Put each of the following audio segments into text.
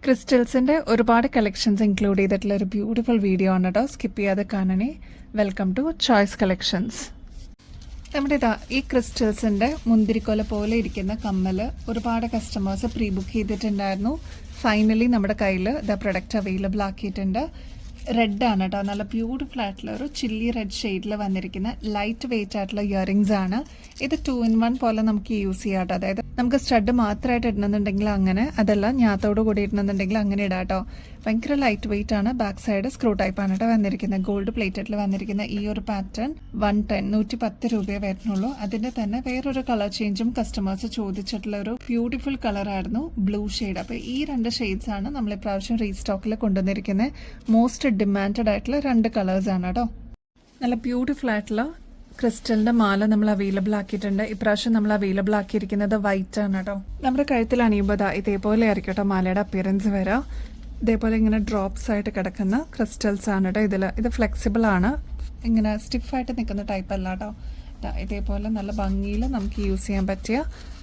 ക്രിസ്റ്റൽസിൻ്റെ ഒരുപാട് collections include ചെയ്തിട്ടുള്ള ഒരു ബ്യൂട്ടിഫുൾ വീഡിയോ ആണ് കേട്ടോ. സ്കിപ്പ് ചെയ്യാതെ കാണണേ. Welcome to choice collections. നമ്മുടെ ഈ ക്രിസ്റ്റൽസിൻ്റെ മുന്തിരിക്കൊല പോലെ ഇരിക്കുന്ന കമ്മൽ ഒരുപാട് കസ്റ്റമേഴ്സ് പ്രീ ബുക്ക് ചെയ്തിട്ടുണ്ടായിരുന്നു. ഫൈനലി നമ്മുടെ കയ്യിൽ പ്രൊഡക്റ്റ് അവൈലബിൾ ആക്കിയിട്ടുണ്ട്. റെഡ് ആണ് കേട്ടോ. നല്ല ബ്യൂട്ടിഫുൾ ആയിട്ടുള്ള ഒരു ചില്ലി റെഡ് ഷെയ്ഡിൽ വന്നിരിക്കുന്ന ലൈറ്റ് വെയിറ്റ് ആയിട്ടുള്ള ഇയറിങ്സ് ആണ്. ഇത് 2-in-1 പോലെ നമുക്ക് യൂസ് ചെയ്യാം കേട്ടോ. അതായത് നമുക്ക് സ്റ്റഡ് മാത്രമായിട്ട് ഇടണമെന്നുണ്ടെങ്കിൽ അങ്ങനെ, അതല്ല ഞാത്തോട് കൂടി ഇടണമെന്നുണ്ടെങ്കിൽ അങ്ങനെ ഇടാം കേട്ടോ. ഭയങ്കര ലൈറ്റ് വെയിറ്റ് ആണ്. ബാക്ക് സൈഡ് സ്ക്രൂ ടൈപ്പ് ആണ് കേട്ടോ വന്നിരിക്കുന്നത്. ഗോൾഡ് പ്ലേറ്റഡിൽ വന്നിരിക്കുന്ന ഈ ഒരു പാറ്റേൺ 110 രൂപയെ വരുന്നുള്ളൂ. അതിന്റെ തന്നെ വേറൊരു കളർ ചേഞ്ചും കസ്റ്റമേഴ്സ് ചോദിച്ചിട്ടുള്ള ഒരു ബ്യൂട്ടിഫുൾ കളറായിരുന്നു, ബ്ലൂ ഷെയ്ഡ്. അപ്പോൾ ഈ രണ്ട് ഷെയ്ഡ്സ് ആണ് നമ്മൾ ഇപ്രാവശ്യം റീസ്റ്റോക്കിൽ കൊണ്ടുവന്നിരിക്കുന്നത്. മോസ്റ്റ് ഡിമാൻഡഡ് ആയിട്ടുള്ള രണ്ട് കളേഴ്സ് ആണ് കേട്ടോ. നല്ല ബ്യൂട്ടിഫുൾ ആയിട്ടുള്ള ക്രിസ്റ്റലിന്റെ മാല നമ്മൾ അവൈലബിൾ ആക്കിയിട്ടുണ്ട്. ഇപ്രാവശ്യം നമ്മൾ അവൈലബിൾ ആക്കിയിരിക്കുന്നത് വൈറ്റ് ആണ് കേട്ടോ. നമ്മുടെ കഴുത്തിൽ അണിയുമ്പോൾ ഇതേപോലെ ആയിരിക്കും കേട്ടോ മാലയുടെ അപ്പിയറൻസ് വരാം. ഇതേപോലെ ഇങ്ങനെ ഡ്രോപ്സ് ആയിട്ട് കിടക്കുന്ന ക്രിസ്റ്റൽസ് ആണ് കേട്ടോ. ഇത് ഫ്ലെക്സിബിൾ ആണ്, ഇങ്ങനെ സ്റ്റിഫായിട്ട് നിൽക്കുന്ന ടൈപ്പ് അല്ല കേട്ടോ. ഇതേപോലെ നല്ല ഭംഗിയിൽ നമുക്ക് യൂസ് ചെയ്യാൻ പറ്റിയ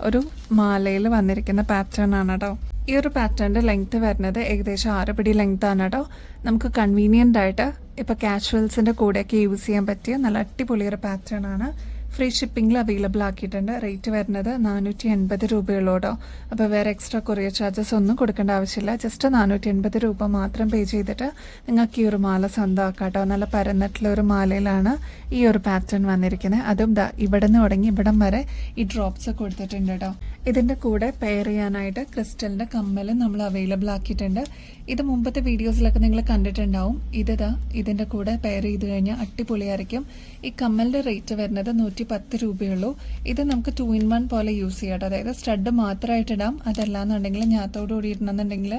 ഒരു മാലയിൽ വന്നിരിക്കുന്ന പാറ്റേൺ ആണ് കേട്ടോ. ഈ ഒരു പാറ്റേണിൻ്റെ ലെങ്ത് വരുന്നത് ഏകദേശം 6 പിടി ലെങ്ത് ആണ് കേട്ടോ. നമുക്ക് കൺവീനിയൻ്റ് ആയിട്ട് ഇപ്പോൾ കാഷ്വൽസിൻ്റെ കൂടെയൊക്കെ യൂസ് ചെയ്യാൻ പറ്റിയ നല്ല അടിപൊളി ഒരു പാറ്റേൺ ആണ്. ഫ്രീ ഷിപ്പിംഗിൽ അവൈലബിൾ ആക്കിയിട്ടുണ്ട്. റേറ്റ് വരുന്നത് 480 രൂപയുള്ളൂ കേട്ടോ. അപ്പോൾ വേറെ എക്സ്ട്രാ കൊറിയർ ചാർജസ് ഒന്നും കൊടുക്കേണ്ട ആവശ്യമില്ല. ജസ്റ്റ് 480 രൂപ മാത്രം പേ ചെയ്തിട്ട് നിങ്ങൾക്ക് ഈ ഒരു മാല സ്വന്തമാക്കാം കേട്ടോ. നല്ല പരന്നിട്ടുള്ള ഒരു മാലയിലാണ് ഈ ഒരു പാറ്റേൺ വന്നിരിക്കുന്നത്. അതും ഇവിടെ നിന്ന് തുടങ്ങി ഇവിടം വരെ ഈ ഡ്രോപ്സ് കൊടുത്തിട്ടുണ്ട് കേട്ടോ. ഇതിൻ്റെ കൂടെ പെയർ ചെയ്യാനായിട്ട് ക്രിസ്റ്റലിൻ്റെ കമ്മൽ നമ്മൾ അവൈലബിൾ ആക്കിയിട്ടുണ്ട്. ഇത് മുമ്പത്തെ വീഡിയോസിലൊക്കെ നിങ്ങൾ കണ്ടിട്ടുണ്ടാവും. ഇതിൻ്റെ കൂടെ പെയർ ചെയ്ത് കഴിഞ്ഞാൽ അടിപൊളിയായിരിക്കും. ഈ കമ്മലിൻ്റെ റേറ്റ് വരുന്നത് 110 രൂപയുള്ളൂ. ഇത് നമുക്ക് 2-in-1 പോലെ യൂസ് ചെയ്യാം. അതായത് സ്റ്റഡ് മാത്രമായിട്ട് ഇടാം, അതല്ലാന്നുണ്ടെങ്കിൽ ഞാത്തോടുകൂടി ഇടണമെന്നുണ്ടെങ്കിൽ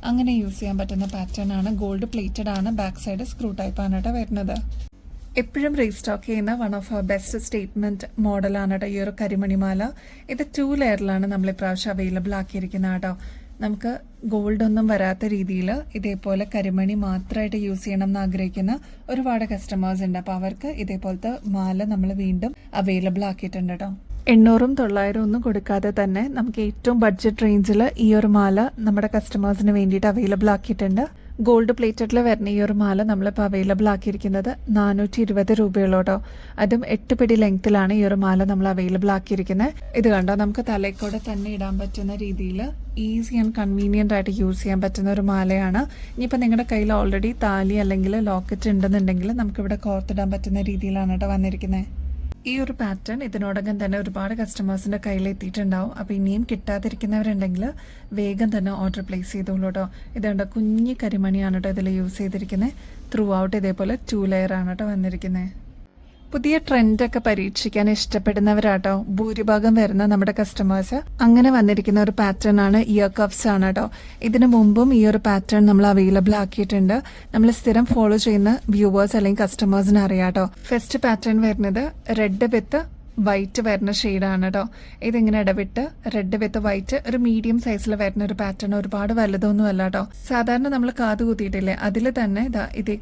അങ്ങനെ യൂസ് ചെയ്യാൻ പറ്റുന്ന പാറ്റേൺ ആണ്. ഗോൾഡ് പ്ലേറ്റഡ് ആണ്. ബാക്ക് സൈഡ് സ്ക്രൂ ടൈപ്പ് ആണ് കേട്ടോ വരുന്നത്. എപ്പോഴും റീസ്റ്റോക്ക് ചെയ്യുന്ന one of our best statement മോഡലാണ് കേട്ടോ ഈ ഒരു കരിമണിമാല. ഇത് 2 ലെയറിലാണ് നമ്മൾ ഇപ്രാവശ്യം അവൈലബിൾ ആക്കിയിരിക്കുന്നത് കേട്ടോ. നമുക്ക് ഗോൾഡ് ഒന്നും വരാത്ത രീതിയിൽ ഇതേപോലെ കരിമണി മാത്രമായിട്ട് യൂസ് ചെയ്യണം എന്ന് ആഗ്രഹിക്കുന്ന ഒരുപാട് കസ്റ്റമേഴ്സ് ഉണ്ട്. അപ്പോൾ അവർക്ക് ഇതേപോലത്തെ മാല നമ്മൾ വീണ്ടും അവൈലബിൾ ആക്കിയിട്ടുണ്ട് കേട്ടോ. 800-900 ഒന്നും കൊടുക്കാതെ തന്നെ നമുക്ക് ഏറ്റവും ബഡ്ജറ്റ് റേഞ്ചിൽ ഈ ഒരു മാല നമ്മുടെ കസ്റ്റമേഴ്സിന് വേണ്ടിയിട്ട് അവൈലബിൾ ആക്കിയിട്ടുണ്ട്. ഗോൾഡ് പ്ലേറ്റഡിൽ വരുന്ന ഈ ഒരു മാല നമ്മളിപ്പോൾ അവൈലബിൾ ആക്കിയിരിക്കുന്നത് 420 രൂപയുള്ളൂ കേട്ടോ. അതും 8 പിടി ലെങ്ത്തിലാണ് ഈ ഒരു മാല നമ്മൾ അവൈലബിൾ ആക്കിയിരിക്കുന്നത്. ഇത് കണ്ടോ, നമുക്ക് തലയ്ക്കൂടെ തന്നെ ഇടാൻ പറ്റുന്ന രീതിയിൽ ഈസി ആൻഡ് കൺവീനിയൻ്റ് ആയിട്ട് യൂസ് ചെയ്യാൻ പറ്റുന്ന ഒരു മാലയാണ്. ഇനിയിപ്പോൾ നിങ്ങളുടെ കയ്യിൽ ഓൾറെഡി താലി അല്ലെങ്കിൽ ലോക്കറ്റ് ഉണ്ടെന്നുണ്ടെങ്കിൽ നമുക്കിവിടെ കോർത്തിടാൻ പറ്റുന്ന രീതിയിലാണ് കേട്ടോ വന്നിരിക്കുന്നത്. ഈ ഒരു പാറ്റേൺ ഇതിനോടകം തന്നെ ഒരുപാട് കസ്റ്റമേഴ്സിൻ്റെ കയ്യിലെത്തിയിട്ടുണ്ടാവും. അപ്പോൾ ഇനിയും കിട്ടാതിരിക്കുന്നവരുണ്ടെങ്കിൽ വേഗം തന്നെ ഓർഡർ പ്ലേസ് ചെയ്തോളൂ കേട്ടോ. ഇതുകൊണ്ട് കുഞ്ഞി കരിമണിയാണ് കേട്ടോ ഇതിൽ യൂസ് ചെയ്തിരിക്കുന്നത്. ത്രൂ ഔട്ട് ഇതേപോലെ 2 ലെയർ ആണ് കേട്ടോ വന്നിരിക്കുന്നത്. പുതിയ ട്രെൻഡൊക്കെ പരീക്ഷിക്കാൻ ഇഷ്ടപ്പെടുന്നവരാട്ടോ ഭൂരിഭാഗം വരുന്ന നമ്മുടെ കസ്റ്റമേഴ്സ്. അങ്ങനെ വന്നിരിക്കുന്ന ഒരു പാറ്റേൺ ആണ് ഇയർ കഫ്സ് ആണ് കേട്ടോ. ഇതിനു മുമ്പും ഈ ഒരു പാറ്റേൺ നമ്മൾ അവൈലബിൾ ആക്കിയിട്ടുണ്ട്. നമ്മൾ സ്ഥിരം ഫോളോ ചെയ്യുന്ന വ്യൂവേഴ്സ് അല്ലെങ്കിൽ കസ്റ്റമേഴ്സിന് അറിയാം കേട്ടോ. ഫസ്റ്റ് പാറ്റേൺ വരുന്നത് റെഡ് വിത്ത് വൈറ്റ് വരുന്ന ഷെയ്ഡാണ് കേട്ടോ. ഇതിങ്ങനെ ഇടവിട്ട് റെഡ് വിത്ത് വൈറ്റ് ഒരു മീഡിയം സൈസിൽ വരുന്ന ഒരു പാറ്റേൺ. ഒരുപാട് വലുതൊന്നും അല്ല കേട്ടോ. സാധാരണ നമ്മൾ കാത് കുത്തിയിട്ടില്ലേ, അതിൽ തന്നെ ഇത്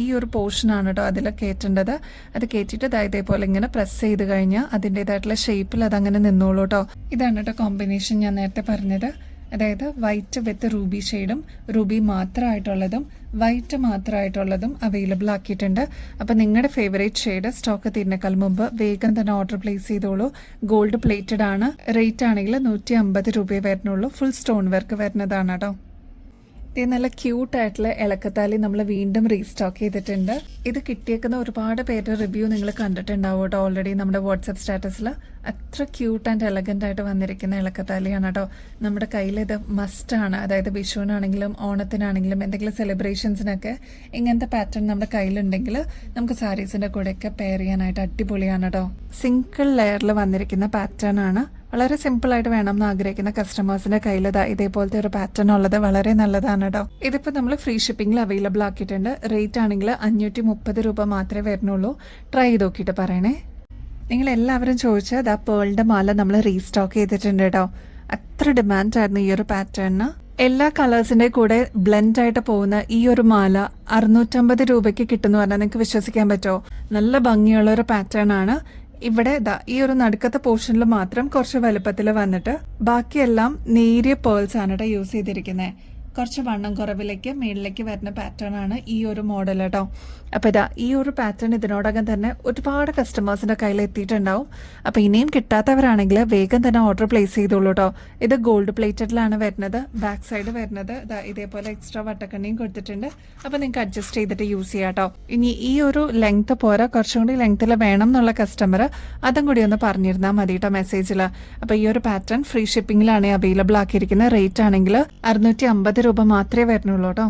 ഈ ഒരു പോർഷനാണ് കേട്ടോ അതിൽ കയറ്റേണ്ടത്. അത് കയറ്റിയിട്ട് ഇതേപോലെ ഇങ്ങനെ പ്രസ് ചെയ്ത് കഴിഞ്ഞാൽ അതിൻ്റെതായിട്ടുള്ള ഷേപ്പിൽ അതങ്ങനെ നിന്നോളൂ കേട്ടോ. ഇതാണ് കേട്ടോ കോമ്പിനേഷൻ ഞാൻ നേരത്തെ പറഞ്ഞത്. അതായത് വൈറ്റ് വിത്ത് റൂബി ഷെയ്ഡും റൂബി മാത്രമായിട്ടുള്ളതും വൈറ്റ് മാത്രമായിട്ടുള്ളതും അവൈലബിൾ ആക്കിയിട്ടുണ്ട്. അപ്പോൾ നിങ്ങളുടെ ഫേവറേറ്റ് ഷെയ്ഡ് സ്റ്റോക്ക് തീരുന്നേക്കാൾ മുമ്പ് വേഗം തന്നെ ഓർഡർ പ്ലേസ് ചെയ്തോളൂ. ഗോൾഡ് പ്ലേറ്റഡ് ആണ്. റേറ്റ് ആണെങ്കിൽ 150 രൂപയെ വരുന്നുള്ളൂ. ഫുൾ സ്റ്റോൺ വർക്ക് വരുന്നതാണ് കേട്ടോ. ഇത് നല്ല ക്യൂട്ടായിട്ടുള്ള ഇളക്കത്താലി നമ്മൾ വീണ്ടും റീസ്റ്റോക്ക് ചെയ്തിട്ടുണ്ട്. ഇത് കിട്ടിയേക്കുന്ന ഒരുപാട് പേരുടെ റിവ്യൂ നിങ്ങൾ കണ്ടിട്ടുണ്ടാവും കേട്ടോ ഓൾറെഡി നമ്മുടെ വാട്സപ്പ് സ്റ്റാറ്റസിൽ. അത്ര ക്യൂട്ട് ആൻഡ് എലഗൻ്റ് ആയിട്ട് വന്നിരിക്കുന്ന ഇളക്കത്താലിയാണ് കേട്ടോ. നമ്മുടെ കയ്യിൽ ഇത് മസ്റ്റാണ്. അതായത് വിഷുവിനാണെങ്കിലും ഓണത്തിനാണെങ്കിലും എന്തെങ്കിലും സെലിബ്രേഷൻസിനൊക്കെ ഇങ്ങനത്തെ പാറ്റേൺ നമ്മുടെ കയ്യിലുണ്ടെങ്കിൽ നമുക്ക് സാരീസിൻ്റെ കൂടെയൊക്കെ പെയർ ചെയ്യാനായിട്ട് അടിപൊളിയാണ് കേട്ടോ. സിംഗിൾ ലെയറിൽ വന്നിരിക്കുന്ന പാറ്റേൺ ആണ്. വളരെ സിമ്പിളായിട്ട് വേണം എന്ന് ആഗ്രഹിക്കുന്ന കസ്റ്റമേഴ്സിന്റെ കയ്യിൽ ഇതേപോലത്തെ ഒരു പാറ്റേൺ ഉള്ളത് വളരെ നല്ലതാണ് കേട്ടോ. ഇതിപ്പോൾ നമ്മൾ ഫ്രീ ഷിപ്പിംഗിൽ അവൈലബിൾ ആക്കിയിട്ടുണ്ട്. റേറ്റ് ആണെങ്കിൽ 530 രൂപ മാത്രമേ വരുന്നുള്ളൂ. ട്രൈ ചെയ്ത് നോക്കിയിട്ട് പറയണേ. നിങ്ങൾ എല്ലാവരും ചോദിച്ചാൽ പേളിൻ്റെ മാല നമ്മൾ റീസ്റ്റോക്ക് ചെയ്തിട്ടുണ്ട് കേട്ടോ. അത്ര ഡിമാൻഡായിരുന്നു ഈ ഒരു പാറ്റേണിന്. എല്ലാ കളേഴ്സിൻ്റെ കൂടെ ബ്ലെൻഡ് ആയിട്ട് പോകുന്ന ഈ ഒരു മാല 650 രൂപയ്ക്ക് കിട്ടുമെന്ന് പറഞ്ഞാൽ നിങ്ങൾക്ക് വിശ്വസിക്കാൻ പറ്റുമോ? നല്ല ഭംഗിയുള്ള ഒരു പാറ്റേൺ ആണ്. ഇവിടെ ഈ ഒരു നടുക്കത്തെ പോർഷനിൽ മാത്രം കുറച്ച് വലുപ്പത്തിൽ വന്നിട്ട് ബാക്കിയെല്ലാം നേരിയ പേൾസ് ആണ് കേട്ടോ യൂസ് ചെയ്തിരിക്കുന്നത്. കുറച്ച് വണ്ണം കുറവിലേക്ക് മേളിലേക്ക് വരുന്ന പാറ്റേൺ ആണ് ഈ ഒരു മോഡൽ കേട്ടോ. അപ്പോൾ ഇതാ ഈ ഒരു പാറ്റേൺ ഇതിനോടകം തന്നെ ഒരുപാട് കസ്റ്റമേഴ്സിൻ്റെ കയ്യിൽ എത്തിയിട്ടുണ്ടാവും. അപ്പോൾ ഇനിയും കിട്ടാത്തവരാണെങ്കിൽ വേഗം തന്നെ ഓർഡർ പ്ലേസ് ചെയ്തോളൂ കേട്ടോ. ഇത് ഗോൾഡ് പ്ലേറ്റഡിലാണ് വരുന്നത്. ബാക്ക് സൈഡ് വരുന്നത് ഇതേപോലെ എക്സ്ട്രാ വട്ടക്കണ്ണിയും കൊടുത്തിട്ടുണ്ട്. അപ്പോൾ നിങ്ങൾക്ക് അഡ്ജസ്റ്റ് ചെയ്തിട്ട് യൂസ് ചെയ്യാം കേട്ടോ. ഇനി ഈ ഒരു ലെങ്ത് പോരാ, കുറച്ചും കൂടി ലെങ്ത്തിൽ വേണം എന്നുള്ള കസ്റ്റമർ അതും കൂടി ഒന്ന് പറഞ്ഞിരുന്നാൽ മതി കേട്ടോ മെസ്സേജിൽ. അപ്പോൾ ഈ ഒരു പാറ്റേൺ ഫ്രീ ഷിപ്പിംഗിലാണ് അവൈലബിൾ ആക്കിയിരിക്കുന്നത്. റേറ്റ് ആണെങ്കിൽ 650 രൂപ മാത്രമേ വരുന്നുള്ളൂ കേട്ടോ.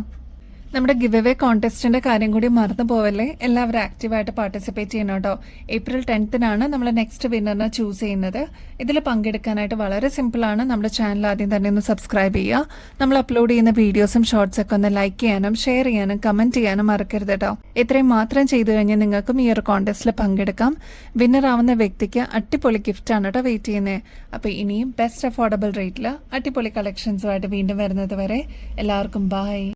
നമ്മുടെ ഗിവ് അവേ കോൺടെസ്റ്റിന്റെ കാര്യം കൂടി മറന്നു പോവല്ലേ. എല്ലാവരും ആക്റ്റീവായിട്ട് പാർട്ടിസിപ്പേറ്റ് ചെയ്യണം കേട്ടോ. April 10th നമ്മൾ നെക്സ്റ്റ് വിന്നറിനെ ചൂസ് ചെയ്യുന്നത്. ഇതിൽ പങ്കെടുക്കാനായിട്ട് വളരെ സിമ്പിളാണ്. നമ്മുടെ ചാനൽ ആദ്യം തന്നെ ഒന്ന് സബ്സ്ക്രൈബ് ചെയ്യുക. നമ്മൾ അപ്ലോഡ് ചെയ്യുന്ന വീഡിയോസും ഷോർട്സ് ഒക്കെ ഒന്ന് ലൈക്ക് ചെയ്യാനും ഷെയർ ചെയ്യാനും കമന്റ് ചെയ്യാനും മറക്കരുത് കേട്ടോ. ഇത്രയും മാത്രം ചെയ്തു കഴിഞ്ഞാൽ നിങ്ങൾക്കും ഈ ഒരു കോൺടെസ്റ്റിൽ പങ്കെടുക്കാം. വിന്നർ ആവുന്ന വ്യക്തിക്ക് അടിപൊളി ഗിഫ്റ്റ് ആണ് കേട്ടോ വെയിറ്റ് ചെയ്യുന്നത്. അപ്പോൾ ഇനിയും ബെസ്റ്റ് അഫോർഡബിൾ റേറ്റിൽ അടിപൊളി കളക്ഷൻസുമായിട്ട് വീണ്ടും വരുന്നത് വരെ എല്ലാവർക്കും ബൈ.